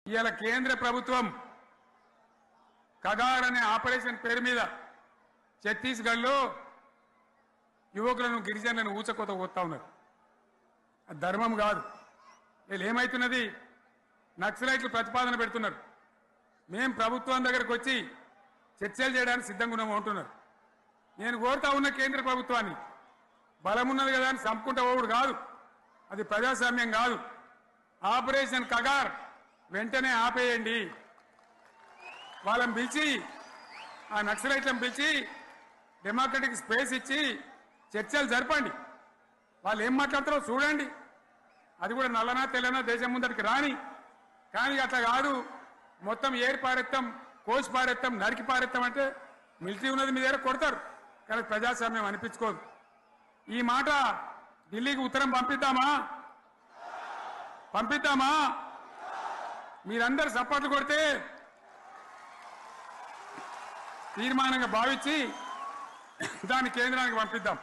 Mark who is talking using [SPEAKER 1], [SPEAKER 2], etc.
[SPEAKER 1] ఇవాళ కేంద్ర ప్రభుత్వం కగార్ అనే ఆపరేషన్ పేరు మీద ఛత్తీస్గఢ్లో యువకులను గిరిజనులను ఊచకోత కొత్తా ఉన్నారు. అది ధర్మం కాదు. వీళ్ళు ఏమైతున్నది, నక్సలైట్లు ప్రతిపాదన పెడుతున్నారు. మేం ప్రభుత్వం దగ్గరకు వచ్చి చర్చలు చేయడానికి సిద్ధంగా ఉన్నాము అంటున్నారు. నేను కోరుతా ఉన్న కేంద్ర ప్రభుత్వాన్ని, బలమున్నది కదా అని చంపుకుంటా పోవుడు కాదు, అది ప్రజాస్వామ్యం కాదు. ఆపరేషన్ కగార్ వెంటనే ఆపేయండి. వాళ్ళని పిలిచి, ఆ నక్సలైట్లను పిలిచి డెమోక్రటిక్ స్పేస్ ఇచ్చి చర్చలు జరపండి. వాళ్ళు ఏం మాట్లాడతారో చూడండి. అది కూడా నల్లనా తెల్లనా దేశం ముందరికి రాని. కానీ అట్లా కాదు, మొత్తం ఏరి పారెత్తాం, కోసి పారెత్తాం, నరికి పారెత్తాం అంటే మిలిటరీ ఉన్నది మీ దగ్గర కొడతారు. కానీ ప్రజాస్వామ్యం అనిపించుకోదు. ఈ మాట ఢిల్లీకి ఉత్తరం పంపిద్దామా? మీరందరూ సపోర్ట్లు కొడితే తీర్మానంగా భావించి దాన్ని కేంద్రానికి పంపిద్దాం.